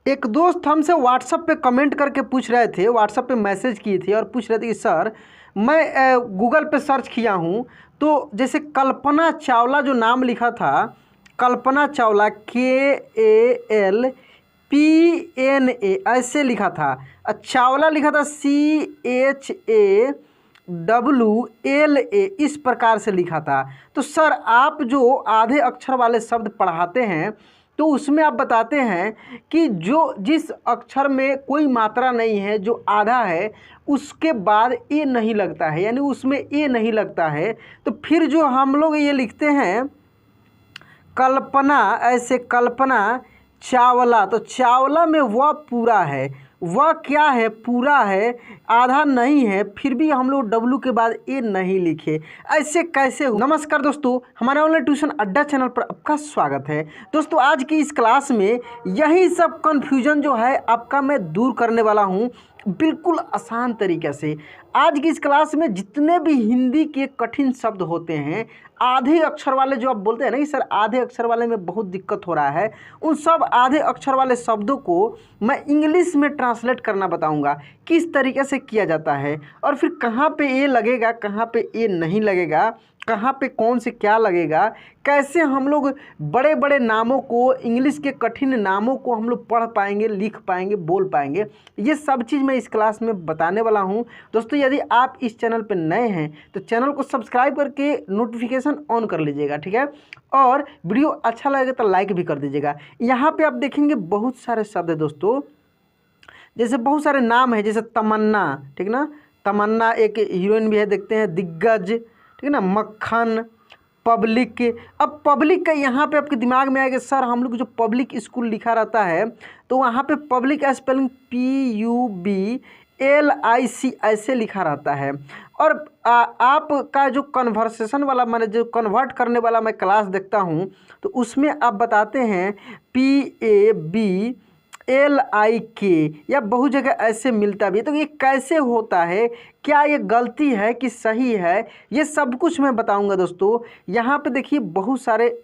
एक दोस्त हमसे व्हाट्सएप पे कमेंट करके पूछ रहे थे, व्हाट्सएप पे मैसेज किए थे और पूछ रहे थे कि सर मैं गूगल पे सर्च किया हूँ तो जैसे कल्पना चावला जो नाम लिखा था, कल्पना चावला KALPNA ऐसे लिखा था, चावला लिखा था CHAWLA इस प्रकार से लिखा था। तो सर आप जो आधे अक्षर वाले शब्द पढ़ाते हैं तो उसमें आप बताते हैं कि जो जिस अक्षर में कोई मात्रा नहीं है, जो आधा है, उसके बाद ए नहीं लगता है, यानी उसमें ए नहीं लगता है। तो फिर जो हम लोग ये लिखते हैं कल्पना, ऐसे कल्पना चावला, तो चावला में वह पूरा है, वह क्या है, पूरा है, आधा नहीं है, फिर भी हम लोग डब्लू के बाद ए नहीं लिखे, ऐसे कैसे हो। नमस्कार दोस्तों, हमारे ऑनलाइन ट्यूशन अड्डा चैनल पर आपका स्वागत है। दोस्तों आज की इस क्लास में यही सब कन्फ्यूजन जो है आपका मैं दूर करने वाला हूँ बिल्कुल आसान तरीके से। आज की इस क्लास में जितने भी हिंदी के कठिन शब्द होते हैं, आधे अक्षर वाले जो आप बोलते हैं ना कि सर आधे अक्षर वाले में बहुत दिक्कत हो रहा है, उन सब आधे अक्षर वाले शब्दों को मैं इंग्लिश में ट्रांसलेट करना बताऊंगा किस तरीके से किया जाता है, और फिर कहाँ पे ए लगेगा, कहाँ पे ए नहीं लगेगा, कहाँ पे कौन से क्या लगेगा, कैसे हम लोग बड़े बड़े नामों को, इंग्लिश के कठिन नामों को हम लोग पढ़ पाएंगे, लिख पाएंगे, बोल पाएंगे, ये सब चीज़ मैं इस क्लास में बताने वाला हूँ। दोस्तों यदि आप इस चैनल पर नए हैं तो चैनल को सब्सक्राइब करके नोटिफिकेशन ऑन कर लीजिएगा, ठीक है, और वीडियो अच्छा लगे तो लाइक भी कर दीजिएगा। यहाँ पर आप देखेंगे बहुत सारे शब्द है दोस्तों, जैसे बहुत सारे नाम है, जैसे तमन्ना, ठीक ना, तमन्ना एक हीरोइन भी है, देखते हैं, दिग्गज, ठीक है ना, मक्खन, पब्लिक। अब पब्लिक का यहाँ पे आपके दिमाग में आएगा सर हम लोग जो पब्लिक स्कूल लिखा रहता है तो वहाँ पे पब्लिक स्पेलिंग PUBLIC ऐसे लिखा रहता है। और आपका जो कन्वर्सेशन वाला, मैंने जो कन्वर्ट करने वाला मैं क्लास देखता हूँ तो उसमें आप बताते हैं PABLIK, या बहुत जगह ऐसे मिलता भी है। तो ये कैसे होता है, क्या ये गलती है कि सही है, ये सब कुछ मैं बताऊंगा दोस्तों। यहाँ पे देखिए बहुत सारे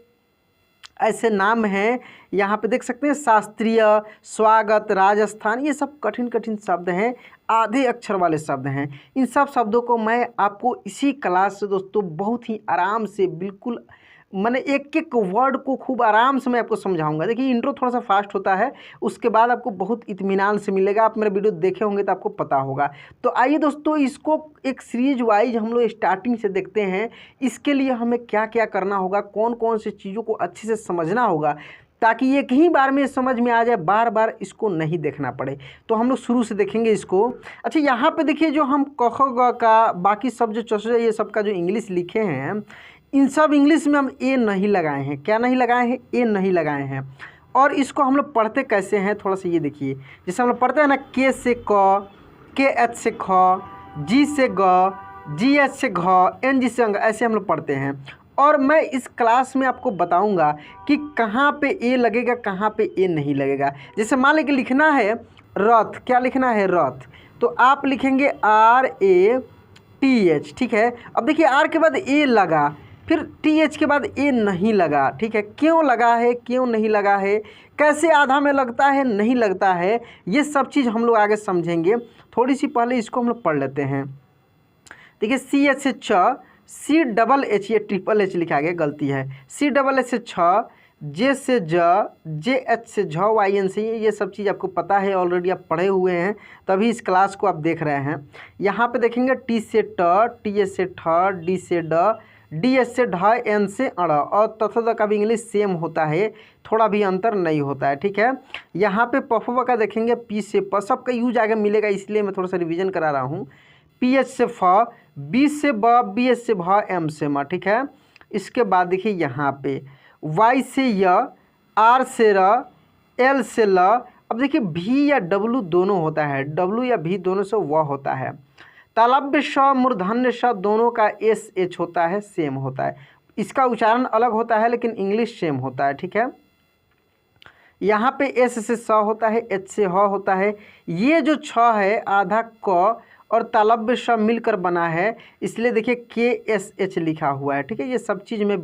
ऐसे नाम हैं, यहाँ पे देख सकते हैं, शास्त्रीय, स्वागत, राजस्थान, ये सब कठिन कठिन शब्द हैं, आधे अक्षर वाले शब्द हैं। इन सब शब्दों को मैं आपको इसी क्लास से दोस्तों बहुत ही आराम से, बिल्कुल मैंने एक एक वर्ड को खूब आराम से मैं आपको समझाऊंगा। देखिए इंट्रो थोड़ा सा फास्ट होता है, उसके बाद आपको बहुत इत्मीनान से मिलेगा। आप मेरे वीडियो देखे होंगे तो आपको पता होगा। तो आइए दोस्तों इसको एक सीरीज वाइज हम लोग स्टार्टिंग से देखते हैं। इसके लिए हमें क्या क्या करना होगा, कौन कौन सी चीज़ों को अच्छे से समझना होगा ताकि एक ही बार में समझ में आ जाए, बार बार इसको नहीं देखना पड़े। तो हम लोग शुरू से देखेंगे इसको। अच्छा यहाँ पे देखिए जो हम क ख ग का बाकी सब जो चौसे ये सब का जो इंग्लिश लिखे हैं, इन सब इंग्लिश में हम ए नहीं लगाए हैं। क्या नहीं लगाए हैं? ए नहीं लगाए हैं। और इसको हम लोग पढ़ते कैसे हैं, थोड़ा सा ये देखिए। जैसे हम लोग पढ़ते हैं ना, के से क, KH से ख, जी से ग, GH से घ, NG से अंग, ऐसे हम लोग पढ़ते हैं। और मैं इस क्लास में आपको बताऊंगा कि कहाँ पे ए लगेगा, कहाँ पे ए नहीं लगेगा। जैसे मान लीजिए लिखना है रथ, क्या लिखना है? रथ, तो आप लिखेंगे RATH, ठीक है। अब देखिए आर के बाद ए लगा, फिर TH के बाद ए नहीं लगा, ठीक है। क्यों लगा है, क्यों नहीं लगा है, कैसे आधा में लगता है, नहीं लगता है, ये सब चीज़ हम लोग आगे समझेंगे। थोड़ी सी पहले इसको हम लोग पढ़ लेते हैं। देखिए CH से च, CHH, ये THH लिखा गया, गलती है। CHH से छ, J से ज, JH से झ, YN से ये सब चीज़ आपको पता है, ऑलरेडी आप पढ़े हुए हैं, तभी इस क्लास को आप देख रहे हैं। यहाँ पे देखेंगे T से ट, TH से ठ, D से ड, DH से ढ, N से अड़, और तथा का भी इंग्लिश सेम होता है, थोड़ा भी अंतर नहीं होता है, ठीक है। यहाँ पे पफवा का देखेंगे P से प, सबका यूज आगे मिलेगा, इसलिए मैं थोड़ा सा रिवीजन करा रहा हूँ। PH से फ, B से ब, BH से भ, M से म, ठीक है। इसके बाद देखिए यहाँ पे Y से य, R से र, L से ल। अब देखिए V या W दोनों होता है, W या V दोनों से व होता है। तालव्य श, मूर्धन्य श दोनों का SH होता है, सेम होता है। इसका उच्चारण अलग होता है लेकिन इंग्लिश सेम होता है, ठीक है। यहाँ पे S से स होता है, H से ह होता है। ये जो छ है आधा क और तालव्य श मिलकर बना है, इसलिए देखिए KSH लिखा हुआ है, ठीक है। ये सब चीज़ मैं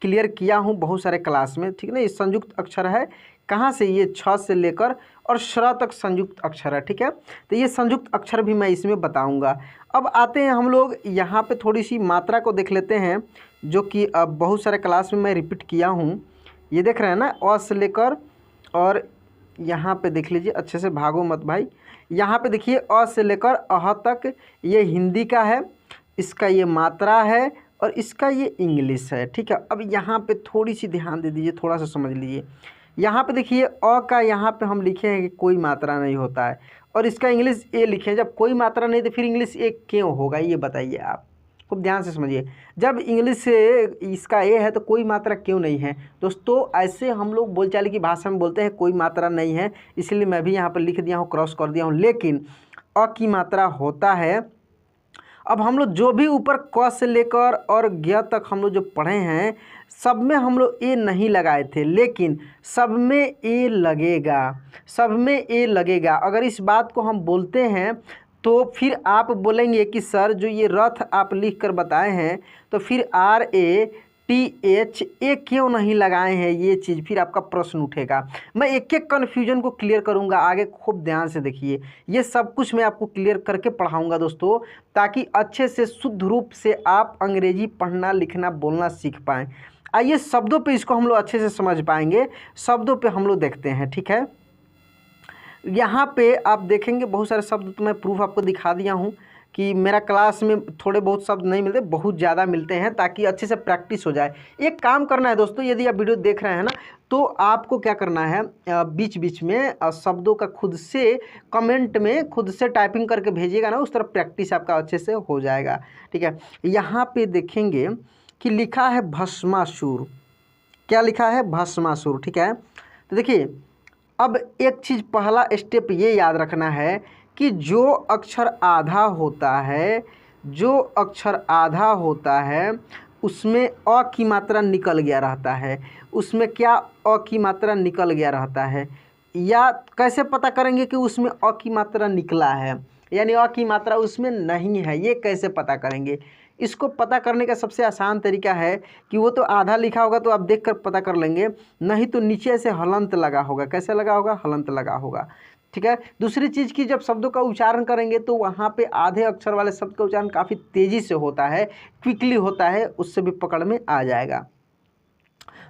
क्लियर किया हूँ बहुत सारे क्लास में, ठीक है ना। ये संयुक्त अक्षर है कहाँ से, ये छ से लेकर और श्र तक संयुक्त अक्षर है, ठीक है। तो ये संयुक्त अक्षर भी मैं इसमें बताऊंगा। अब आते हैं हम लोग यहाँ पे थोड़ी सी मात्रा को देख लेते हैं, जो कि अब बहुत सारे क्लास में मैं रिपीट किया हूँ। ये देख रहे हैं ना, अ से लेकर, और यहाँ पे देख लीजिए, अच्छे से भागो मत भाई। यहाँ पे देखिए अ से लेकर अह तक ये हिंदी का है, इसका ये मात्रा है और इसका ये इंग्लिश है, ठीक है। अब यहाँ पे थोड़ी सी ध्यान दे दीजिए, थोड़ा सा समझ लीजिए। यहाँ पे देखिए अ का यहाँ पे हम लिखे हैं कि कोई मात्रा नहीं होता है, और इसका इंग्लिश ए लिखे हैं। जब कोई मात्रा नहीं तो फिर इंग्लिश ए क्यों होगा, ये बताइए आप, खूब ध्यान से समझिए। जब इंग्लिश से इसका ए है तो कोई मात्रा क्यों नहीं है दोस्तों। ऐसे हम लोग बोलचाल की भाषा में बोलते हैं कोई मात्रा नहीं है, इसलिए मैं भी यहाँ पर लिख दिया हूँ, क्रॉस कर दिया हूँ, लेकिन अ की मात्रा होता है। अब हम लोग जो भी ऊपर क से लेकर और ज्ञ तक हम लोग जो पढ़े हैं, सब में हम लोग ए नहीं लगाए थे, लेकिन सब में ए लगेगा, सब में ए लगेगा। अगर इस बात को हम बोलते हैं तो फिर आप बोलेंगे कि सर जो ये रथ आप लिख कर बताए हैं, तो फिर RATH क्यों नहीं लगाए हैं, ये चीज़ फिर आपका प्रश्न उठेगा। मैं एक एक कन्फ्यूजन को क्लियर करूंगा आगे, खूब ध्यान से देखिए। ये सब कुछ मैं आपको क्लियर करके पढ़ाऊंगा दोस्तों, ताकि अच्छे से शुद्ध रूप से आप अंग्रेजी पढ़ना लिखना बोलना सीख पाएँ। आइए शब्दों पे इसको हम लोग अच्छे से समझ पाएंगे, शब्दों पे हम लोग देखते हैं, ठीक है। यहाँ पे आप देखेंगे बहुत सारे शब्द, तो मैं प्रूफ आपको दिखा दिया हूँ कि मेरा क्लास में थोड़े बहुत शब्द नहीं मिलते, बहुत ज़्यादा मिलते हैं, ताकि अच्छे से प्रैक्टिस हो जाए। एक काम करना है दोस्तों, यदि आप वीडियो देख रहे हैं ना, तो आपको क्या करना है, बीच बीच में शब्दों का खुद से कमेंट में खुद से टाइपिंग करके भेजिएगा ना, उस तरह प्रैक्टिस आपका अच्छे से हो जाएगा, ठीक है। यहाँ पे देखेंगे कि लिखा है भस्मासुर, क्या लिखा है, भस्मासुर, ठीक है। तो देखिए अब एक चीज़, पहला स्टेप ये याद रखना है कि जो अक्षर आधा होता है, जो अक्षर आधा होता है उसमें अ की मात्रा निकल गया रहता है, उसमें क्या, अ की मात्रा निकल गया रहता है। या कैसे पता करेंगे कि उसमें अ की मात्रा निकला है, यानी अ की मात्रा उसमें नहीं है, ये कैसे पता करेंगे। इसको पता करने का सबसे आसान तरीका है कि वो तो आधा लिखा होगा तो आप देख कर पता कर लेंगे, नहीं तो नीचे से हलंत लगा होगा। कैसे लगा होगा, हलंत लगा होगा, ठीक है। दूसरी चीज़ की जब शब्दों का उच्चारण करेंगे तो वहाँ पे आधे अक्षर वाले शब्द का उच्चारण काफ़ी तेज़ी से होता है, क्विकली होता है, उससे भी पकड़ में आ जाएगा।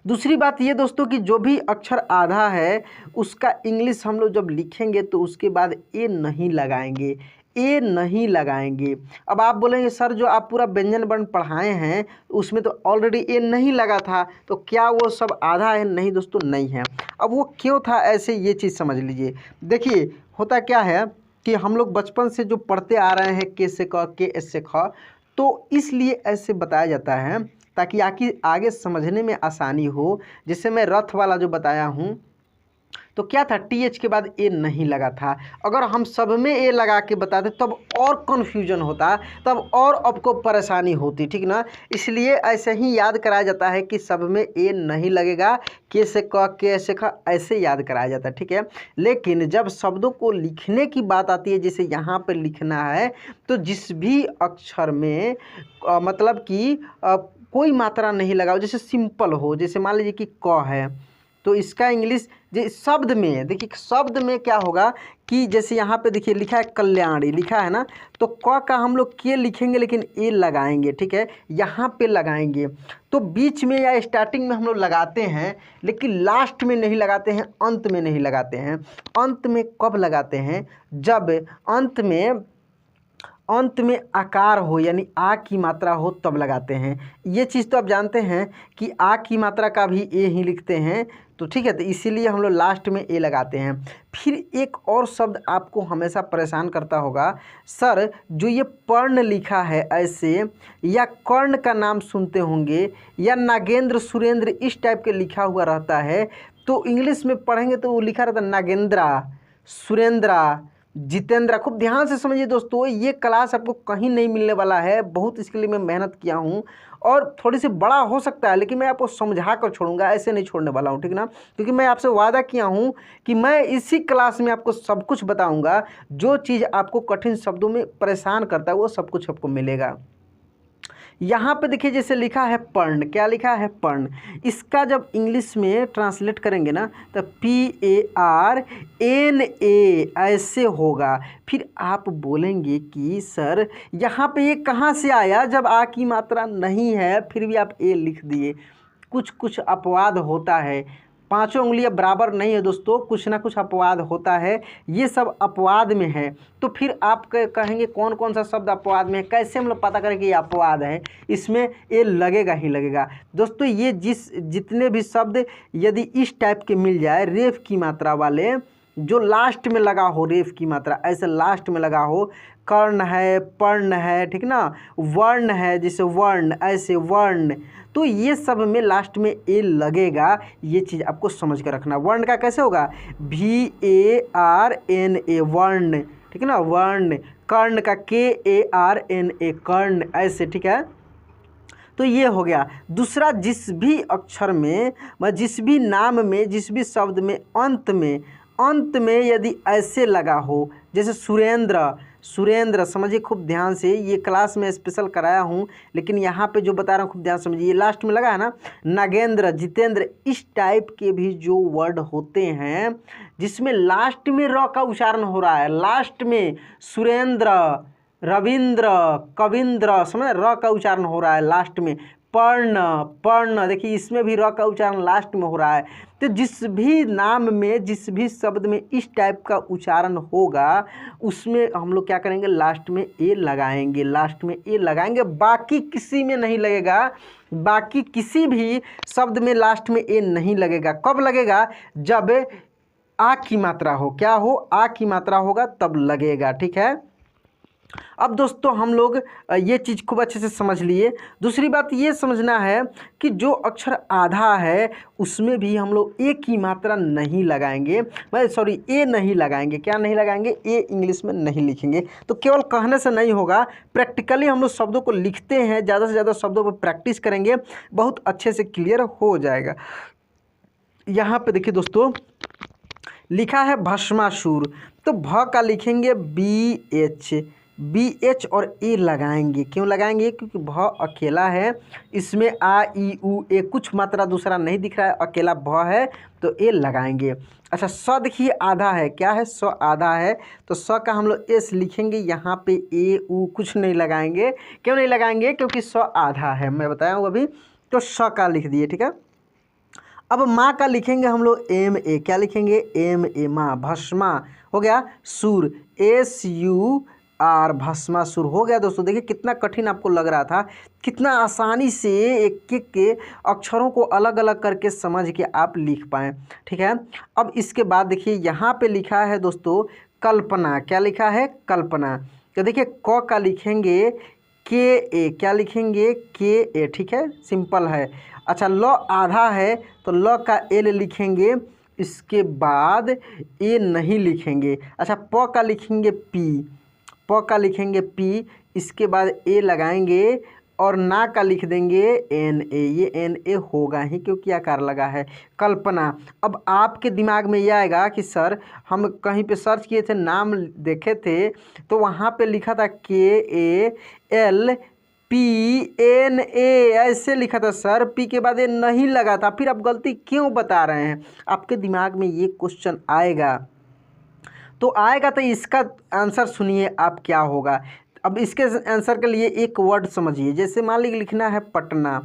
दूसरी बात ये दोस्तों कि जो भी अक्षर आधा है उसका इंग्लिश हम लोग जब लिखेंगे तो उसके बाद ए नहीं लगाएंगे, ए नहीं लगाएंगे। अब आप बोलेंगे सर जो आप पूरा व्यंजन वर्ण पढ़ाए हैं उसमें तो ऑलरेडी ए नहीं लगा था, तो क्या वो सब आधा है? नहीं दोस्तों, नहीं है। अब वो क्यों था ऐसे, ये चीज़ समझ लीजिए। देखिए होता क्या है कि हम लोग बचपन से जो पढ़ते आ रहे हैं के से क, के एस से ख, तो इसलिए ऐसे बताया जाता है ताकि आगे समझने में आसानी हो। जैसे मैं रथ वाला जो बताया हूँ तो क्या था, TH के बाद ए नहीं लगा था। अगर हम सब में ए लगा के बताते तब और कन्फ्यूजन होता, तब और आपको परेशानी होती, ठीक ना। इसलिए ऐसे ही याद कराया जाता है कि सब में ए नहीं लगेगा, के से क, के से ख, ऐसे याद कराया जाता है, ठीक है। लेकिन जब शब्दों को लिखने की बात आती है, जैसे यहाँ पर लिखना है, तो जिस भी अक्षर में मतलब कि कोई मात्रा नहीं लगाओ, जैसे सिंपल हो, जैसे मान लीजिए कि क है तो इसका इंग्लिश शब्द में, देखिए शब्द में क्या होगा कि जैसे यहाँ पे देखिए लिखा है कल्याणी, लिखा है ना, तो क का हम लोग के लिखेंगे लेकिन ए लगाएंगे, ठीक है, यहाँ पे लगाएंगे। तो बीच में या स्टार्टिंग में हम लोग लगाते हैं, लेकिन लास्ट में नहीं लगाते हैं, अंत में नहीं लगाते हैं। अंत में कब लगाते हैं, जब अंत में आकार हो, यानी आ की मात्रा हो, तब लगाते हैं। ये चीज़ तो आप जानते हैं कि आ की मात्रा का भी ए ही लिखते हैं, तो ठीक है, तो इसीलिए हम लोग लास्ट में ए लगाते हैं। फिर एक और शब्द आपको हमेशा परेशान करता होगा, सर जो ये पर्ण लिखा है ऐसे, या कर्ण का नाम सुनते होंगे, या नागेंद्र, सुरेंद्र, इस टाइप के लिखा हुआ रहता है, तो इंग्लिश में पढ़ेंगे तो वो लिखा रहता है नागेंद्रा, सुरेंद्रा, जितेंद्र। खूब ध्यान से समझिए दोस्तों, ये क्लास आपको कहीं नहीं मिलने वाला है, बहुत इसके लिए मैं मेहनत किया हूँ, और थोड़ी सी बड़ा हो सकता है लेकिन मैं आपको समझा कर छोड़ूंगा, ऐसे नहीं छोड़ने वाला हूँ, ठीक ना। क्योंकि मैं आपसे वादा किया हूँ कि मैं इसी क्लास में आपको सब कुछ बताऊँगा, जो चीज़ आपको कठिन शब्दों में परेशान करता है वो सब कुछ आपको मिलेगा। यहाँ पे देखिए जैसे लिखा है पर्ण, क्या लिखा है पर्ण, इसका जब इंग्लिश में ट्रांसलेट करेंगे ना तो PARNA ऐसे होगा। फिर आप बोलेंगे कि सर यहाँ पे ये कहाँ से आया जब आ की मात्रा नहीं है फिर भी आप ए लिख दिए। कुछ कुछ अपवाद होता है, पांचों उंगलियां बराबर नहीं है दोस्तों, कुछ ना कुछ अपवाद होता है, ये सब अपवाद में है। तो फिर आप कहेंगे कौन कौन सा शब्द अपवाद में है, कैसे हम लोग पता करें कि ये अपवाद है, इसमें ये लगेगा ही लगेगा दोस्तों। ये जितने भी शब्द यदि इस टाइप के मिल जाए रेफ की मात्रा वाले, जो लास्ट में लगा हो रेफ की मात्रा, ऐसे लास्ट में लगा हो, कर्ण है, पर्ण है, ठीक ना, वर्ण है, जैसे वर्ण, ऐसे वर्ण, तो ये सब में लास्ट में ए लगेगा। ये चीज़ आपको समझ कर रखना। वर्ण का कैसे होगा, VARNA वर्ण, ठीक है ना, वर्ण। कर्ण का KARNA कर्ण, ऐसे, ठीक है। तो ये हो गया। दूसरा, जिस भी अक्षर में, जिस भी नाम में, जिस भी शब्द में अंत में यदि ऐसे लगा हो, जैसे सुरेंद्र, सुरेंद्र समझिए खूब ध्यान से, ये क्लास में स्पेशल कराया हूँ लेकिन यहाँ पे जो बता रहा हूँ खूब ध्यान समझिए। ये लास्ट में लगा है ना, नागेंद्र, जितेंद्र, इस टाइप के भी जो वर्ड होते हैं जिसमें लास्ट में र का उच्चारण हो रहा है, लास्ट में सुरेंद्र, रविंद्र, कविंद्र, समझ, र का उच्चारण हो रहा है लास्ट में। पर्ण, देखिए इसमें भी र का उच्चारण लास्ट में हो रहा है। तो जिस भी नाम में, जिस भी शब्द में इस टाइप का उच्चारण होगा उसमें हम लोग क्या करेंगे, लास्ट में ए लगाएंगे, लास्ट में ए लगाएंगे, बाकी किसी में नहीं लगेगा, बाकी किसी भी शब्द में लास्ट में ए नहीं लगेगा। कब लगेगा, जब आ की मात्रा हो, क्या हो, आ की मात्रा होगा तब लगेगा, ठीक है। अब दोस्तों हम लोग ये चीज़ खूब अच्छे से समझ लिए। दूसरी बात ये समझना है कि जो अक्षर आधा है उसमें भी हम लोग ए की मात्रा नहीं लगाएंगे, सॉरी ए नहीं लगाएंगे। क्या नहीं लगाएंगे, ए इंग्लिश में नहीं लिखेंगे। तो केवल कहने से नहीं होगा, प्रैक्टिकली हम लोग शब्दों को लिखते हैं, ज़्यादा से ज़्यादा शब्दों पर प्रैक्टिस करेंगे, बहुत अच्छे से क्लियर हो जाएगा। यहाँ पे देखिए दोस्तों लिखा है भस्मासुर, तो भ का लिखेंगे BH और ए लगाएंगे। क्यों लगाएंगे, क्योंकि भ अकेला है, इसमें आ ई उ ए कुछ मात्रा दूसरा नहीं दिख रहा है, अकेला भ है तो ए लगाएंगे। अच्छा, स देखिए आधा है, क्या है, स आधा है, तो स का हम लोग एस लिखेंगे, यहाँ पे ए उ कुछ नहीं लगाएंगे। क्यों नहीं लगाएंगे, क्योंकि स आधा है, मैं बताया हूँ अभी, तो स का लिख दिए, ठीक है। अब माँ का लिखेंगे हम लोग MA, क्या लिखेंगे, MA, माँ, भस्मा हो गया, सुर, SUR, भस्मासुर हो गया। दोस्तों देखिए कितना कठिन आपको लग रहा था, कितना आसानी से एक एक के अक्षरों को अलग अलग करके समझ के आप लिख पाएँ, ठीक है। अब इसके बाद देखिए यहाँ पे लिखा है दोस्तों कल्पना, क्या लिखा है, कल्पना। तो देखिए क का लिखेंगे KA, क्या लिखेंगे, KA, ठीक है, सिंपल है। अच्छा, ल आधा है तो ल का L लिखेंगे, इसके बाद ए नहीं लिखेंगे। अच्छा, प का लिखेंगे प का लिखेंगे P, इसके बाद ए लगाएंगे और ना का लिख देंगे NA, ये NA होगा ही क्योंकि आकार लगा है, कल्पना। अब आपके दिमाग में ये आएगा कि सर हम कहीं पे सर्च किए थे, नाम देखे थे तो वहाँ पे लिखा था KALPNA, ऐसे लिखा था सर, पी के बाद ये नहीं लगा था, फिर आप गलती क्यों बता रहे हैं। आपके दिमाग में ये क्वेश्चन आएगा तो इसका आंसर सुनिए आप क्या होगा। अब इसके आंसर के लिए एक वर्ड समझिए, जैसे मान लीजिए लिखना है पटना,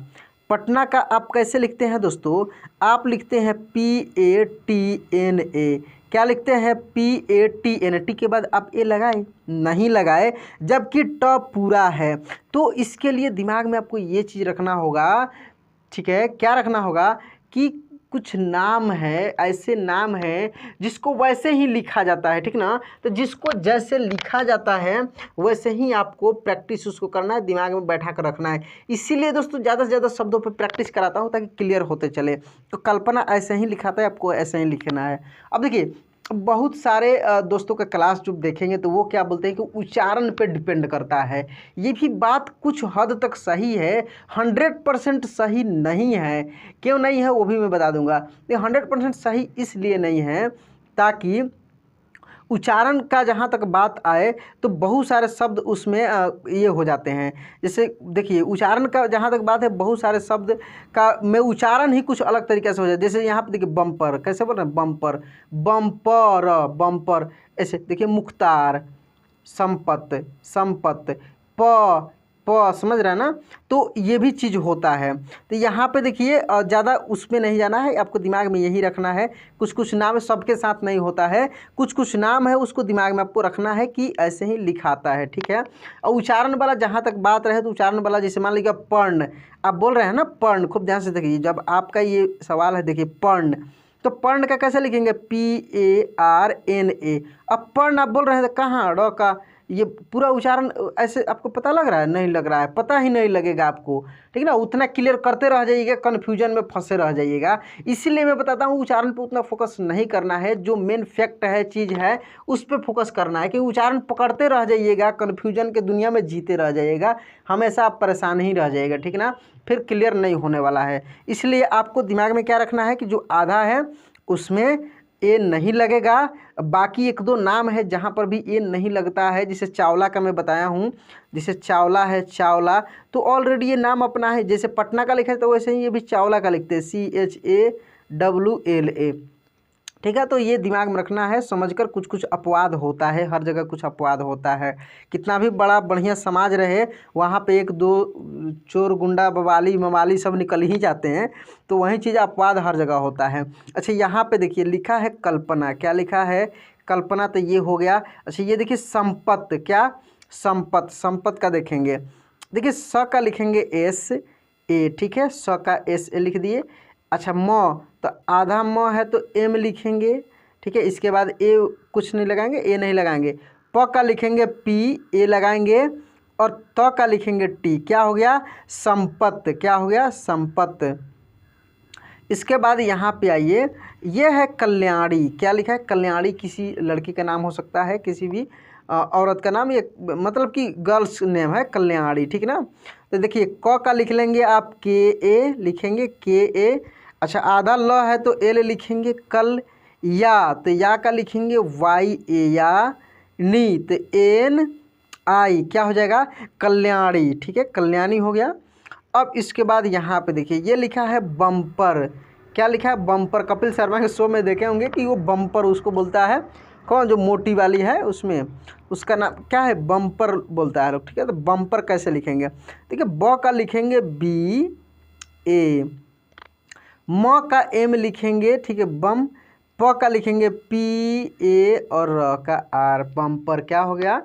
पटना का आप कैसे लिखते हैं दोस्तों, आप लिखते हैं PATNA, क्या लिखते हैं, PATNA, टी के बाद आप ए लगाए, नहीं लगाए, जबकि ट पूरा है। तो इसके लिए दिमाग में आपको ये चीज़ रखना होगा, ठीक है, क्या रखना होगा कि कुछ नाम है, ऐसे नाम है जिसको वैसे ही लिखा जाता है, ठीक ना, तो जिसको जैसे लिखा जाता है वैसे ही आपको प्रैक्टिस उसको करना है, दिमाग में बैठा कर रखना है। इसीलिए दोस्तों ज़्यादा से ज़्यादा शब्दों पर प्रैक्टिस कराता हूँ ताकि क्लियर होते चले। तो कल्पना ऐसे ही लिखाता है, आपको ऐसे ही लिखना है। अब देखिए बहुत सारे दोस्तों का क्लास जो देखेंगे तो वो क्या बोलते हैं कि उच्चारण पे डिपेंड करता है। ये भी बात कुछ हद तक सही है, 100% सही नहीं है। क्यों नहीं है वो भी मैं बता दूंगा। ये 100% सही इसलिए नहीं है ताकि उच्चारण का जहाँ तक बात आए तो बहुत सारे शब्द उसमें ये हो जाते हैं। जैसे देखिए उच्चारण का जहाँ तक बात है, बहुत सारे शब्द का में उच्चारण ही कुछ अलग तरीके से हो जाए। जैसे यहाँ पे देखिए बम्पर, कैसे बोल रहे हैं, बम्पर, बम्पर, बम्पर। ऐसे देखिए मुख्तार, संपत्त, संपत्त, प समझ रहे हैं ना। तो ये भी चीज़ होता है। तो यहाँ पे देखिए ज़्यादा उसमें नहीं जाना है, आपको दिमाग में यही रखना है। कुछ कुछ नाम सबके साथ नहीं होता है, कुछ कुछ नाम है उसको दिमाग में आपको रखना है कि ऐसे ही लिखाता है, ठीक है। और उच्चारण वाला जहाँ तक बात रहे तो उच्चारण वाला जैसे मान लीजिए पर्ण, आप बोल रहे हैं ना पर्ण, खूब ध्यान से देखिए जब आपका ये सवाल है, देखिए पर्ण, तो पर्ण का कैसे लिखेंगे, PARNA। अब पर्ण आप बोल रहे हैं तो कहाँ ड़ का ये पूरा उच्चारण ऐसे आपको पता लग रहा है, नहीं लग रहा है, पता ही नहीं लगेगा आपको, ठीक ना। उतना क्लियर करते रह जाइएगा, कन्फ्यूजन में फंसे रह जाइएगा। इसीलिए मैं बताता हूँ उच्चारण पे उतना फोकस नहीं करना है, जो मेन फैक्ट है, चीज़ है, उस पर फोकस करना है। कि उच्चारण पकड़ते रह जाइएगा, कन्फ्यूजन के दुनिया में जीते रह जाइएगा, हमेशा आप परेशान ही रह जाइएगा, ठीक ना, फिर क्लियर नहीं होने वाला है। इसलिए आपको दिमाग में क्या रखना है कि जो आधा है उसमें ए नहीं लगेगा। बाकी एक दो नाम है जहाँ पर भी ए नहीं लगता है, जैसे चावला का मैं बताया हूँ, जैसे चावला है, चावला तो ऑलरेडी ये नाम अपना है। जैसे पटना का लिखा है तो वैसे ही ये भी चावला का लिखते हैं, CHAWLA, ठीक है। तो ये दिमाग में रखना है, समझकर। कुछ कुछ अपवाद होता है, हर जगह कुछ अपवाद होता है। कितना भी बड़ा बढ़िया समाज रहे, वहाँ पे एक दो चोर गुंडा बवाली मवाली सब निकल ही जाते हैं, तो वही चीज़ अपवाद हर जगह होता है। अच्छा यहाँ पे देखिए लिखा है कल्पना, क्या लिखा है, कल्पना, तो ये हो गया। अच्छा ये देखिए संपत्त, क्या संपत्त, संपत्त का देखेंगे, देखिए स का लिखेंगे SA, ठीक है, स का SA लिख दिए। अच्छा म, तो आधा म है तो M लिखेंगे, ठीक है। इसके बाद ए कुछ नहीं लगाएंगे, ए नहीं लगाएंगे। प का लिखेंगे P, ए लगाएंगे, और त का लिखेंगे T, क्या हो गया, संपत्त, क्या हो गया, संपत्त। इसके बाद यहाँ पे आइए, ये है कल्याणी, क्या लिखा है, कल्याणी किसी लड़की का नाम हो सकता है, किसी भी औरत का नाम, ये मतलब कि गर्ल्स नेम है कल्याणी, ठीक ना। तो देखिए क का लिख लेंगे आप KA लिखेंगे, KA। अच्छा आधा ल है तो L लिखेंगे, कल। या तो या का लिखेंगे YA, या नी तो NI, क्या हो जाएगा, कल्याणी, ठीक है, कल्याणी हो गया। अब इसके बाद यहाँ पे देखिए ये लिखा है बम्पर, क्या लिखा है, बम्पर। कपिल शर्मा के शो में देखे होंगे कि वो बम्पर उसको बोलता है, कौन, जो मोटी वाली है उसमें, उसका नाम क्या है, बम्पर बोलता है लोग, ठीक है। तो बम्पर कैसे लिखेंगे, देखिए ब का लिखेंगे BA, म का M लिखेंगे, ठीक है, बम। प का लिखेंगे PA और र का R, बम्पर, क्या हो गया,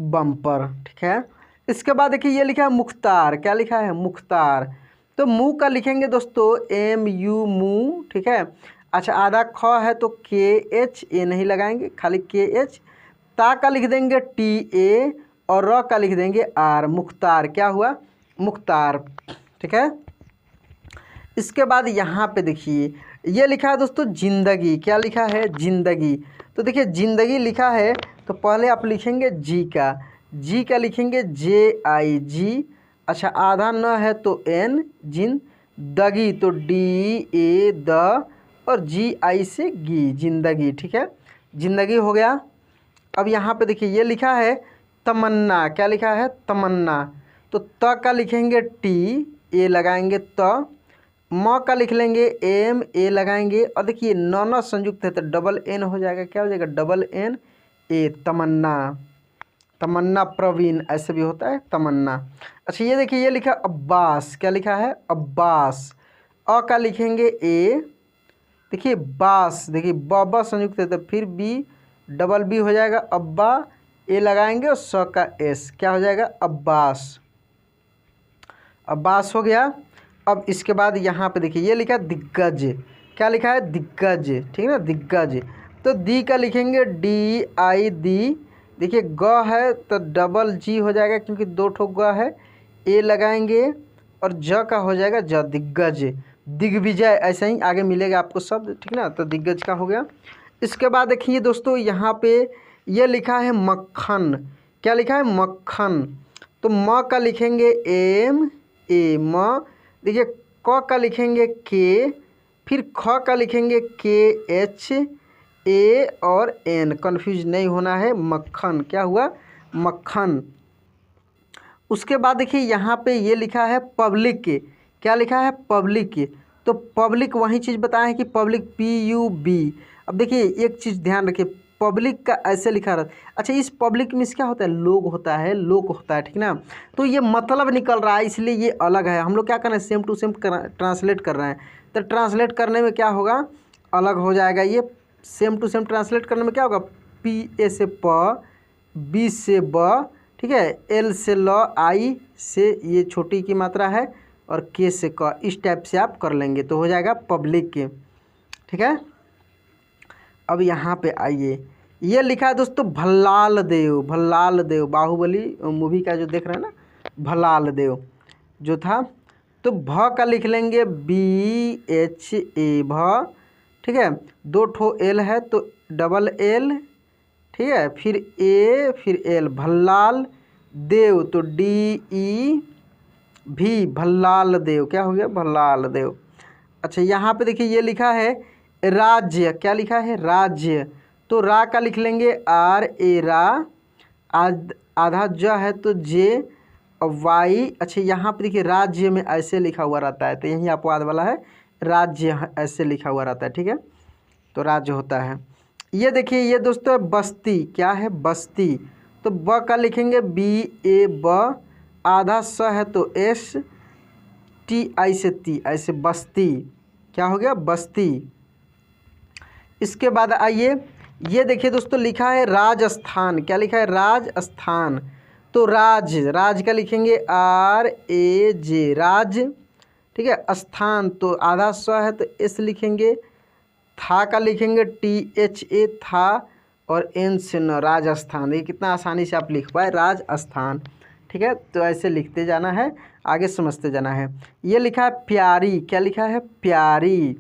बम्पर, ठीक है। इसके बाद देखिए ये लिखा है मुख्तार, क्या लिखा है, मुख्तार। तो मुँह का लिखेंगे दोस्तों MU, मुँह, ठीक है। अच्छा आधा ख है तो KH, ए नहीं लगाएंगे, खाली KH। ता का लिख देंगे TA, और र का लिख देंगे R, मुख्तार, क्या हुआ, मुख्तार, ठीक है। इसके बाद यहाँ पे देखिए ये लिखा है दोस्तों जिंदगी, क्या लिखा है, जिंदगी। तो देखिए जिंदगी लिखा है तो पहले आप लिखेंगे जी का लिखेंगे JIG। अच्छा आधा न है तो N, जिन, दगी तो DA, द, और GI से गी, जिंदगी, ठीक है, जिंदगी हो गया। अब यहाँ पे देखिए ये लिखा है तमन्ना, क्या लिखा है, तमन्ना। तो त का लिखेंगे T, ए लगाएंगे त। म का लिख लेंगे M, ए लगाएंगे, और देखिए न संयुक्त है तो डबल N हो जाएगा, क्या हो जाएगा, डबल NA, तमन्ना, तमन्ना प्रवीण ऐसे भी होता है, तमन्ना। अच्छा ये देखिए ये लिखा अब्बास, क्या लिखा है, अब्बास। अ का लिखेंगे A, देखिए बास, देखिए ब संयुक्त है तो फिर B, डबल B हो जाएगा, अब्बा, ए लगाएंगे और स का S, क्या हो जाएगा, अब्बास, अब्बास हो गया। अब इसके बाद यहाँ पे देखिए ये लिखा है दिग्गज, क्या लिखा है, दिग्गज, ठीक है ना, दिग्गज। तो दी का लिखेंगे DI, दी। देखिए ग है तो डबल G हो जाएगा क्योंकि दो ठो ग है, ए लगाएंगे, और ज का हो जाएगा ज, दिग्गज, दिग्विजय, ऐसे ही आगे मिलेगा आपको शब्द, ठीक ना। तो दिग्गज का हो गया। इसके बाद देखिए दोस्तों यहाँ पे ये लिखा है मक्खन, क्या लिखा है, मक्खन। तो म का लिखेंगे MA, म। देखिए क का लिखेंगे K, फिर ख का लिखेंगे KH, ए और एन, कन्फ्यूज नहीं होना है। मक्खन, क्या हुआ? मक्खन। उसके बाद देखिए यहाँ पे ये लिखा है पब्लिक के, क्या लिखा है? पब्लिक के। तो पब्लिक वही चीज़ बताया है कि पब्लिक PUB। अब देखिए एक चीज़ ध्यान रखिए, पब्लिक का ऐसे लिखा रहता है। अच्छा, इस पब्लिक में क्या होता है? लोग होता है, लोग होता है, ठीक ना। तो ये मतलब निकल रहा है, इसलिए ये अलग है। हम लोग क्या कर रहे हैं? सेम टू सेम ट्रांसलेट कर रहे हैं। तो ट्रांसलेट करने में क्या होगा? अलग हो जाएगा। ये सेम टू सेम ट्रांसलेट करने में क्या होगा? PA से प, B से ब, ठीक है, L से ल, I से ये छोटी की मात्रा है, और K से क। इस टाइप से आप कर लेंगे तो हो जाएगा पब्लिक के, ठीक है। अब यहाँ पे आइए, ये लिखा है दोस्तों भल्लाल देव। भल्लाल देव बाहुबली मूवी का जो देख रहे हैं ना, भल्लाल देव जो था। तो भ का लिख लेंगे BHA, भ, ठीक है। 2 ठो L है तो डबल L, ठीक है, फिर A फिर L, भल्लाल देव तो DEV, भल्लाल देव। क्या हो गया? भल्लाल देव। अच्छा, यहाँ पे देखिए ये लिखा है राज्य, क्या लिखा है? राज्य। तो रा का लिख लेंगे RA, रा। आधा ज है तो J और Y। अच्छा, यहाँ पे देखिए राज्य में ऐसे लिखा हुआ रहता है, तो यही अपवाद वाला है, राज्य ऐसे लिखा हुआ रहता है, ठीक है। तो राज्य होता है। ये देखिए ये दोस्तों बस्ती, क्या है? बस्ती। तो ब का लिखेंगे BA, ब। आधा स है तो S, TI से ती, ऐसे बस्ती। क्या हो गया? बस्ती। इसके बाद आइए, ये देखिए दोस्तों लिखा है राजस्थान, क्या लिखा है? राजस्थान। तो राज, राज का लिखेंगे RAJ, राज, ठीक है। स्थान तो आधा स है तो S लिखेंगे। था का लिखेंगे THA, था, और N से न, राजस्थान। ये कितना आसानी से आप लिख पाए, राजस्थान, ठीक है। तो ऐसे लिखते जाना है, आगे समझते जाना है। ये लिखा है प्यारी, क्या लिखा है? प्यारी।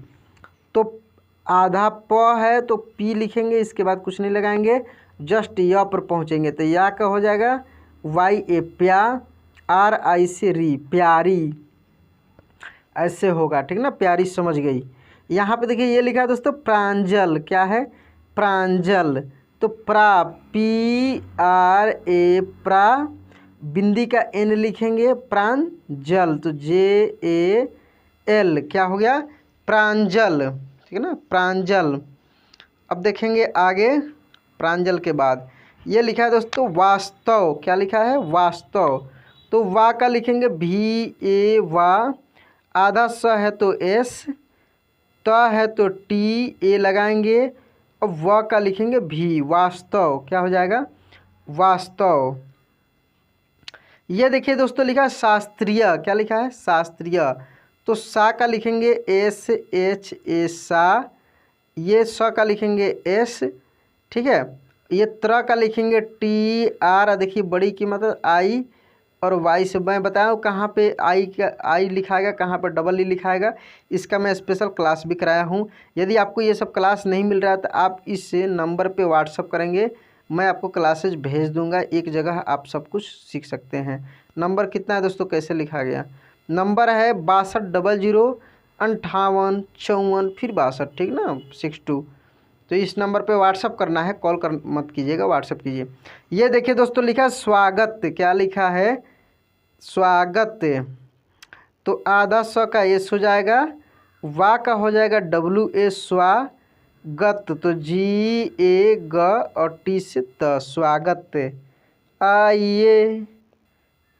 तो आधा प है तो P लिखेंगे, इसके बाद कुछ नहीं लगाएंगे, जस्ट य पर पहुँचेंगे तो या का हो जाएगा YA, प्या। RI से री, प्यारी, ऐसे होगा, ठीक ना। प्यारी समझ गई। यहाँ पे देखिए ये लिखा है दोस्तों प्रांजल, क्या है? प्रांजल। तो प्रा, PRA, प्रा, बिंदी का N लिखेंगे, प्रांजल तो JAL, क्या हो गया? प्रांजल, ठीक है ना, प्रांजल। अब देखेंगे आगे, प्रांजल के बाद ये लिखा है दोस्तों वास्तव, क्या लिखा है? वास्तव। तो वा का लिखेंगे VA, वा। आधा स है तो S, त है तो TA लगाएंगे, और व का लिखेंगे V, वास्तव। क्या हो जाएगा? वास्तव। ये देखिए दोस्तों लिखा है शास्त्रीय, क्या लिखा है? शास्त्रीय। तो सा का लिखेंगे SHA, सा। ये स का लिखेंगे S, ठीक है। ये त्र का लिखेंगे TR, देखिए बड़ी की मतलब I, और Y से मैं बताया कहाँ पे I लिखाएगा, कहाँ पे डबल E लिखाएगा, इसका मैं स्पेशल क्लास भी कराया हूँ। यदि आपको ये सब क्लास नहीं मिल रहा है तो आप इस नंबर पे व्हाट्सअप करेंगे, मैं आपको क्लासेज भेज दूंगा, एक जगह आप सब कुछ सीख सकते हैं। नंबर कितना है दोस्तों? कैसे लिखा गया? नंबर है 62005854 फिर 62, ठीक ना, 62। तो इस नंबर पे व्हाट्सअप करना है, कॉल कर मत कीजिएगा, व्हाट्सअप कीजिए। ये देखिए दोस्तों लिखा है स्वागत, क्या लिखा है? स्वागत। तो आधा स का S हो जाएगा, वा का हो जाएगा WA, स्वागत तो GA, ग, और T से त, स्वागत। आइए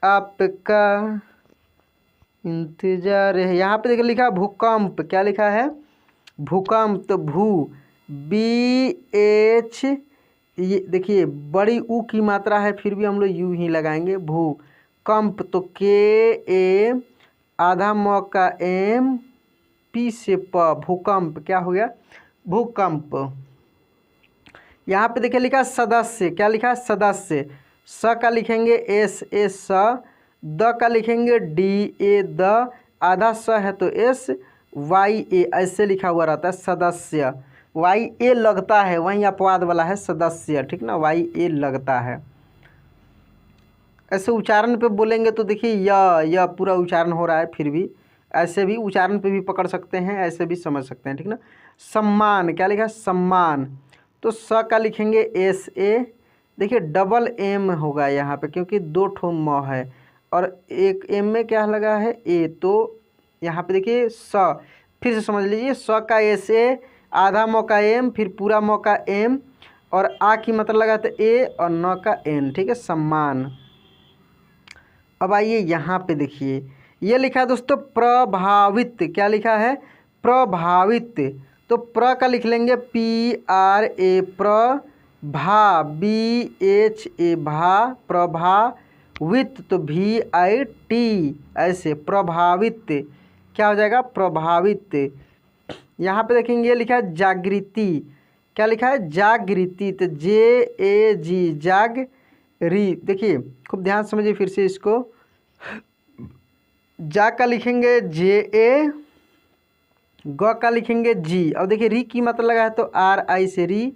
आपका इंतजार है। यहाँ पे देखिए लिखा है भूकंप, क्या लिखा है? भूकंप। तो भू, BH, ये देखिए बड़ी ऊ की मात्रा है, फिर भी हम लोग यू ही लगाएंगे, भू। कंप तो KA, आधा म का M, P से प, भूकंप। क्या हो गया? भूकंप। यहाँ पे देखिए लिखा सदस्य, क्या लिखा है? सदस्य। स का लिखेंगे SA, स। द का लिखेंगे DA, द। आधा स है तो S, YA, ऐसे लिखा हुआ रहता है सदस्य। YA लगता है, वहीं अपवाद वाला है सदस्य, ठीक ना, YA लगता है। ऐसे उच्चारण पे बोलेंगे तो देखिए यह पूरा उच्चारण हो रहा है, फिर भी ऐसे भी उच्चारण पे भी पकड़ सकते हैं, ऐसे भी समझ सकते हैं, ठीक ना। सम्मान, क्या लिखा है? सम्मान। तो स का लिखेंगे एस ए। देखिए डबल एम होगा यहाँ पे क्योंकि 2 ठो म है और एक एम में क्या लगा है ए, तो यहाँ पे देखिए स, फिर से समझ लीजिए स का एस ए, आधा म का एम, फिर पूरा म का एम और आ की मात्रा लगा तो ए और न का एन। ठीक है, सम्मान। अब आइए यहाँ पे देखिए ये लिखा है दोस्तों प्रभावित। क्या लिखा है? प्रभावित। तो प्र का लिख लेंगे पी आर ए, प्रभा, बी एच ए, भा, प्रभावित, तो वी आई टी, ऐसे प्रभावित। क्या हो जाएगा? प्रभावित। यहाँ पे देखेंगे लिखा है जागृति। क्या लिखा है? जागृति, तो जे ए जी, जाग री। देखिए खूब ध्यान से समझिए फिर से इसको। जा का लिखेंगे जे ए, ग का लिखेंगे जी। अब देखिए री की मात्रा लगा है तो आर आई से री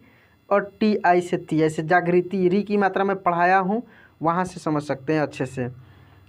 और टी आई से ती, ऐसे जागृति। री की मात्रा में पढ़ाया हूँ, वहाँ से समझ सकते हैं अच्छे से।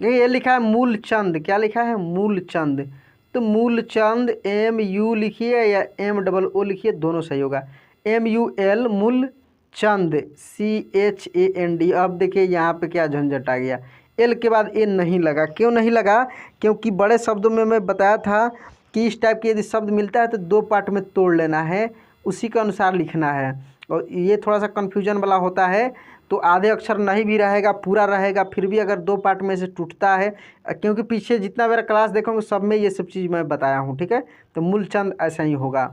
ये लिखा है मूलचंद। क्या लिखा है? मूलचंद। तो मूलचंद एम यू लिखिए या एम डबल ओ लिखिए, दोनों सही होगा। M U L, Moolchand, C H A N D. अब देखिए यहाँ पे क्या झंझट आ गया, एल के बाद ए नहीं लगा। क्यों नहीं लगा? क्योंकि बड़े शब्दों में मैं बताया था कि इस टाइप के यदि शब्द मिलता है तो 2 पार्ट में तोड़ लेना है, उसी के अनुसार लिखना है। और ये थोड़ा सा कन्फ्यूजन वाला होता है, तो आधे अक्षर नहीं भी रहेगा, पूरा रहेगा, फिर भी अगर 2 पार्ट में से टूटता है, क्योंकि पीछे जितना मेरा क्लास देखोगे सब में ये सब चीज़ मैं बताया हूँ। ठीक है, तो मूलचंद ऐसा ही होगा,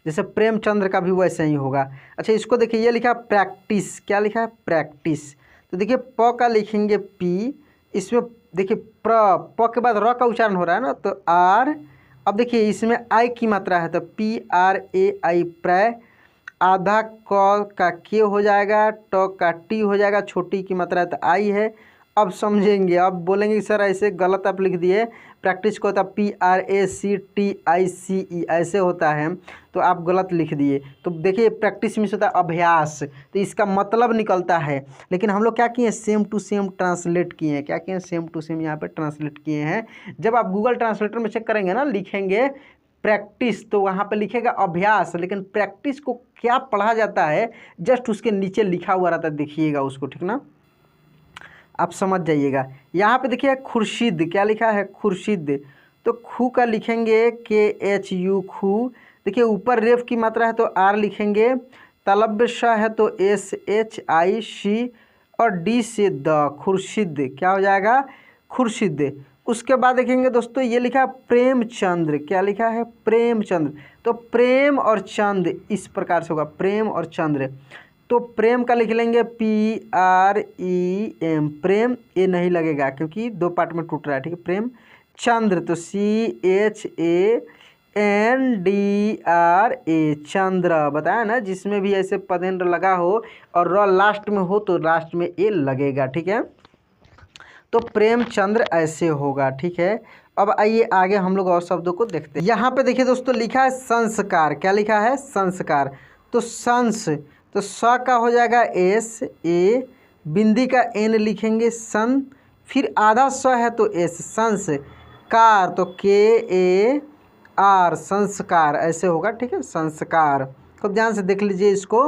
जैसे प्रेमचंद्र का भी वैसे ही होगा। अच्छा इसको देखिए, ये लिखा प्रैक्टिस। क्या लिखा है? प्रैक्टिस। तो देखिए प का लिखेंगे पी, इसमें देखिए प के बाद र का उच्चारण हो रहा है ना, तो आर। अब देखिए इसमें आई की मात्रा है तो पी आर ए आई, प्रय। आधा क का के हो जाएगा, ट का टी हो जाएगा, छोटी की मात्रा है तो आई है। अब समझेंगे, अब बोलेंगे कि सर ऐसे गलत आप लिख दिए, प्रैक्टिस को होता P R A C T I C E, ऐसे होता है, तो आप गलत लिख दिए। तो देखिए प्रैक्टिस मीन्स होता है अभ्यास, तो इसका मतलब निकलता है। लेकिन हम लोग क्या किए? सेम टू सेम ट्रांसलेट किए हैं। क्या किए हैं? सेम टू सेम यहाँ पे ट्रांसलेट किए हैं। जब आप गूगल ट्रांसलेटर में चेक करेंगे ना, लिखेंगे प्रैक्टिस तो वहाँ पे लिखेगा अभ्यास, लेकिन प्रैक्टिस को क्या पढ़ा जाता है जस्ट उसके नीचे लिखा हुआ रहता है, देखिएगा उसको, ठीक ना, आप समझ जाइएगा। यहाँ पे देखिए खुर्शीद। क्या लिखा है? खुर्शीद। तो खू का लिखेंगे के एच यू, खू। देखिए ऊपर रेफ की मात्रा है तो आर लिखेंगे, तलब्य श है तो एस एच आई सी और डी से द, खुर्शीद। क्या हो जाएगा? खुर्शीद। उसके बाद देखेंगे दोस्तों ये लिखा है प्रेमचंद्र। क्या लिखा है? प्रेमचंद्र। तो प्रेम और चंद इस प्रकार से होगा, प्रेम और चंद्र। तो प्रेम का लिख लेंगे पी आर ई एम, प्रेम, ए नहीं लगेगा क्योंकि 2 पार्ट में टूट रहा है। ठीक है, प्रेम। चंद्र तो C H A N D R A, Chandra. बताया ना, जिसमें भी ऐसे पदेंद्र लगा हो और र लास्ट में हो तो लास्ट में ए लगेगा। ठीक है, तो प्रेमचंद्र ऐसे होगा। ठीक है, अब आइए आगे हम लोग और शब्दों को देखते हैं। यहाँ पे देखिए दोस्तों लिखा है संस्कार। क्या लिखा है? संस्कार। तो संस, तो स का हो जाएगा एस ए, बिंदी का एन लिखेंगे, सन, फिर आधा स है तो एस, संस्कार, तो के ए आर, संस्कार, ऐसे होगा। ठीक है, संस्कार। खूब ध्यान से देख लीजिए इसको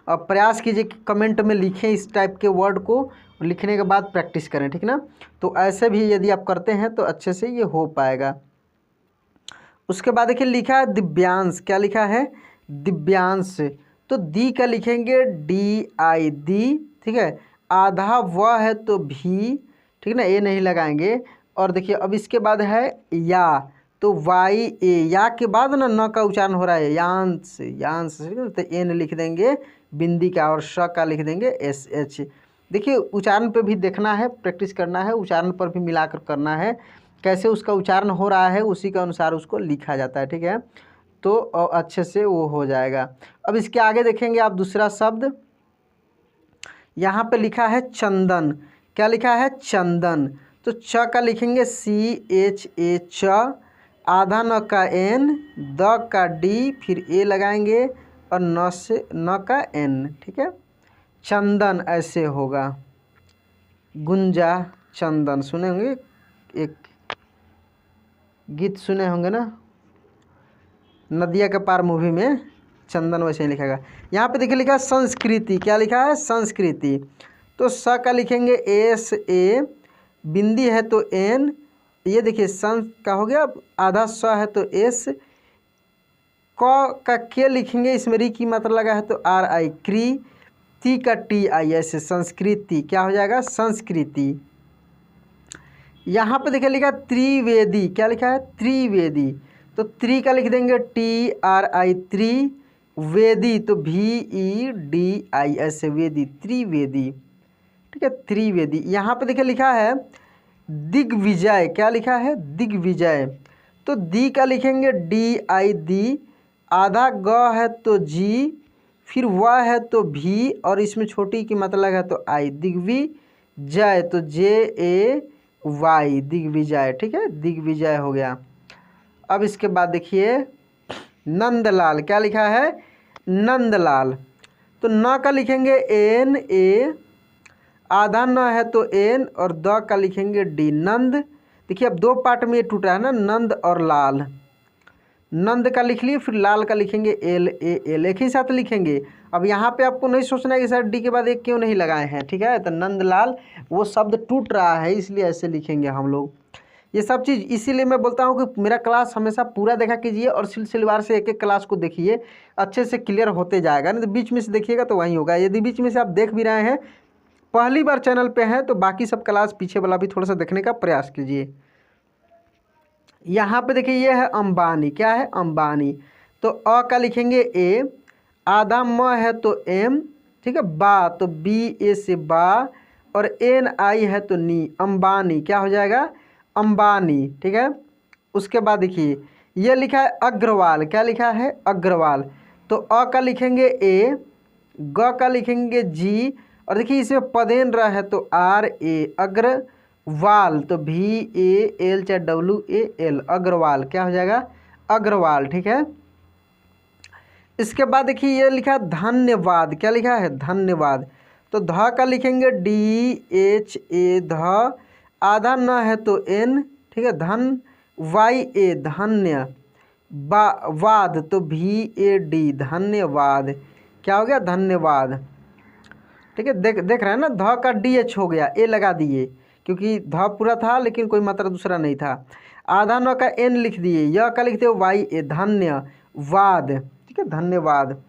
और प्रयास कीजिए कि कमेंट में लिखें इस टाइप के वर्ड को, लिखने के बाद प्रैक्टिस करें। ठीक ना, तो ऐसे भी यदि आप करते हैं तो अच्छे से ये हो पाएगा। उसके बाद देखिए लिखा है दिव्यांश। क्या लिखा है? दिव्यांश। तो दी का लिखेंगे डी आई, दी। ठीक है, आधा व है तो भी, ठीक ना, ए नहीं लगाएंगे। और देखिए अब इसके बाद है या, तो वाई ए, या के बाद ना न का उच्चारण हो रहा है, यांश, यांश, तो एन लिख देंगे बिंदी का और श का लिख देंगे एस एच। देखिए उच्चारण पे भी देखना है, प्रैक्टिस करना है, उच्चारण पर भी मिलाकर करना है, कैसे उसका उच्चारण हो रहा है उसी के अनुसार उसको लिखा जाता है। ठीक है, तो अच्छे से वो हो जाएगा। अब इसके आगे देखेंगे आप दूसरा शब्द, यहाँ पे लिखा है चंदन। क्या लिखा है? चंदन। तो च का लिखेंगे सी एच ए, च, आधा न का एन, द का डी, फिर ए लगाएंगे और न से न का एन। ठीक है, चंदन ऐसे होगा। गुंजा चंदन, सुने होंगे, एक गीत सुने होंगे ना, नदिया के पार मूवी में, चंदन वैसे ही लिखेगा। यहाँ पे देखिए लिखा है संस्कृति, क्या लिखा है संस्कृति, तो स का लिखेंगे एस ए, बिंदी है तो एन, ये देखिए सं का हो गया, आधा स है तो एस, क का के लिखेंगे, इसमें री की मात्रा लगा है तो आर आई, क्री, ती का टी आई, ऐसे संस्कृति क्या हो जाएगा संस्कृति। यहाँ पे देखिए लिखा त्रिवेदी, क्या लिखा है त्रिवेदी, तो त्रि का लिख देंगे टी आर आई त्रि, वेदी तो वी ई डी आई, ऐसे वेदी त्रिवेदी, ठीक है त्रिवेदी। यहाँ पे देखिए लिखा है दिग्विजय, क्या लिखा है दिग्विजय, तो दी का लिखेंगे डी आई दी, आधा ग है तो जी, फिर व है तो भी, और इसमें छोटी की मतलब है तो आई, दिग्विजय तो जे ए वाई, दिग्विजय, ठीक है दिग्विजय हो गया। अब इसके बाद देखिए नंदलाल, क्या लिखा है नंदलाल, तो न का लिखेंगे एन ए, आधा न है तो एन, और द का लिखेंगे डी, नंद। देखिए अब दो पार्ट में ये टूटा है ना, नंद और लाल, नंद का लिख लिए, फिर लाल का लिखेंगे एल ए एल, एक ही साथ लिखेंगे। अब यहाँ पे आपको नहीं सोचना है कि सर डी के बाद एक क्यों नहीं लगाए हैं, ठीक है, तो नंदलाल वो शब्द टूट रहा है इसलिए ऐसे लिखेंगे हम लोग। ये सब चीज़ इसीलिए मैं बोलता हूँ कि मेरा क्लास हमेशा पूरा देखा कीजिए और सिलसिलेवार से एक एक क्लास को देखिए, अच्छे से क्लियर होते जाएगा, नहीं तो बीच में से देखिएगा तो वहीं होगा। यदि बीच में से आप देख भी रहे हैं, पहली बार चैनल पे हैं, तो बाकी सब क्लास पीछे वाला भी थोड़ा सा देखने का प्रयास कीजिए। यहाँ पे देखिए ये है अंबानी, क्या है अंबानी, तो अ का लिखेंगे ए, आधा म है तो एम, ठीक है, बा तो बी ए से बा, और एन आई है तो नी, अंबानी क्या हो जाएगा अंबानी, ठीक है। उसके बाद देखिए ये लिखा है अग्रवाल, क्या लिखा है अग्रवाल, तो अ का लिखेंगे ए, ग का लिखेंगे जी, और देखिए इसमें पदेन रहा है तो आर ए, अग्रवाल तो भी ए एल चाहे डब्ल्यू ए एल, अग्रवाल क्या हो जाएगा अग्रवाल, ठीक है। इसके बाद देखिए ये लिखा है धन्यवाद, क्या लिखा है धन्यवाद, तो ध का लिखेंगे डी एच ए ध, आधा न है तो एन, ठीक है, धन वाई ए धन्य, वाद तो भी ए डी, धन्यवाद क्या हो गया धन्यवाद, ठीक है। देख रहे हैं ना, ध का डी एच हो गया, ए लगा दिए क्योंकि ध पूरा था लेकिन कोई मात्रा दूसरा नहीं था, आधा न का एन लिख दिए, य का लिखते हो वाई ए, धन्यवाद, ठीक है धन्यवाद।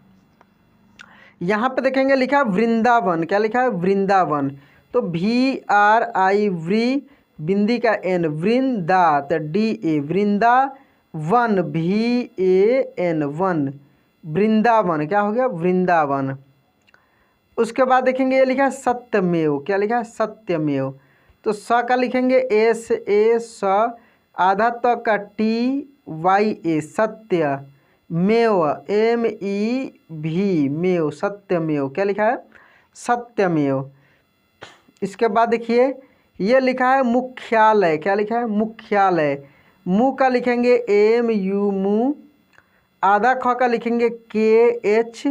यहाँ पे देखेंगे लिखा है वृंदावन, क्या लिखा है वृंदावन, तो वी आर आई व्री, बिंदी का एन, वृंदा तो डी ए, वृंदा वन भी ए एन वन, वृंदावन क्या हो गया वृंदावन। उसके बाद देखेंगे ये लिखा है सत्यमेव, क्या लिखा है सत्यमेव, तो स का लिखेंगे एस ए स, आधा त का टी वाई ए, सत्य, मेव एम ई भी, मेव सत्यमेव क्या लिखा है सत्यमेव। इसके बाद देखिए ये लिखा है मुख्यालय, क्या लिखा है मुख्यालय, मु का लिखेंगे एम यू मु, आधा ख का लिखेंगे के एच,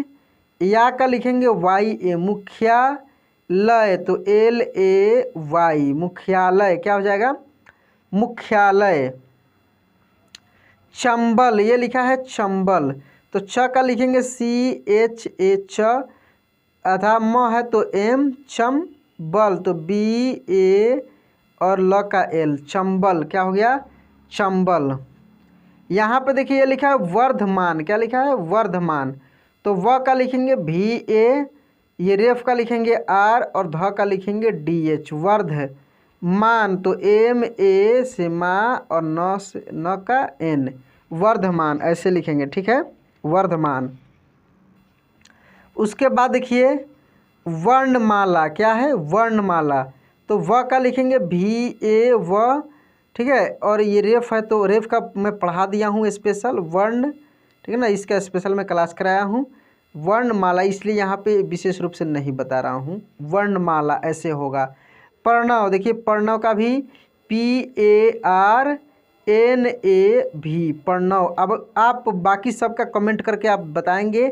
या का लिखेंगे वाई ए, मुख्यालय तो एल ए वाई, मुख्यालय क्या हो जाएगा मुख्यालय। चंबल, ये लिखा है चंबल, तो च का लिखेंगे सी एच ए च, आधा म है तो एम, चंबल तो बी ए और ल का एल, चंबल क्या हो गया चंबल। यहाँ पे देखिए ये लिखा है वर्धमान, क्या लिखा है वर्धमान, तो व का लिखेंगे भी ए, ये रेफ का लिखेंगे आर, और ध का लिखेंगे डी एच, वर्ध मान तो एम ए से माँ और न से न का एन, वर्धमान ऐसे लिखेंगे, ठीक है वर्धमान। उसके बाद देखिए वर्णमाला, क्या है वर्णमाला, तो व का लिखेंगे भी ए व, ठीक है, और ये रेफ है तो रेफ का मैं पढ़ा दिया हूँ स्पेशल वर्ण, ठीक है ना, इसका स्पेशल मैं क्लास कराया हूँ। वर्णमाला इसलिए यहाँ पे विशेष रूप से नहीं बता रहा हूँ, वर्णमाला ऐसे होगा। प्रणव, देखिए प्रणव का भी P A R N A भी, प्रणव। अब आप बाकी सब का कमेंट करके आप बताएंगे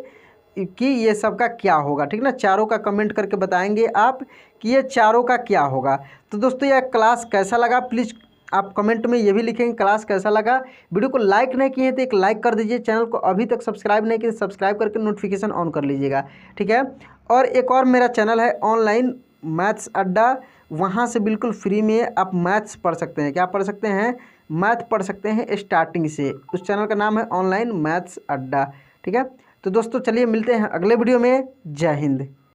कि ये सब का क्या होगा, ठीक ना, चारों का कमेंट करके बताएंगे आप कि ये चारों का क्या होगा। तो दोस्तों यह क्लास कैसा लगा प्लीज़ आप कमेंट में ये भी लिखेंगे क्लास कैसा लगा। वीडियो को लाइक नहीं किए तो एक लाइक कर दीजिए, चैनल को अभी तक सब्सक्राइब नहीं किए सब्सक्राइब करके नोटिफिकेशन ऑन कर लीजिएगा, ठीक है। और एक और मेरा चैनल है ऑनलाइन मैथ्स अड्डा, वहाँ से बिल्कुल फ्री में आप मैथ्स पढ़ सकते हैं। क्या पढ़ सकते हैं? मैथ पढ़ सकते हैं स्टार्टिंग से। उस चैनल का नाम है ऑनलाइन मैथ्स अड्डा, ठीक है। तो दोस्तों चलिए मिलते हैं अगले वीडियो में। जय हिंद।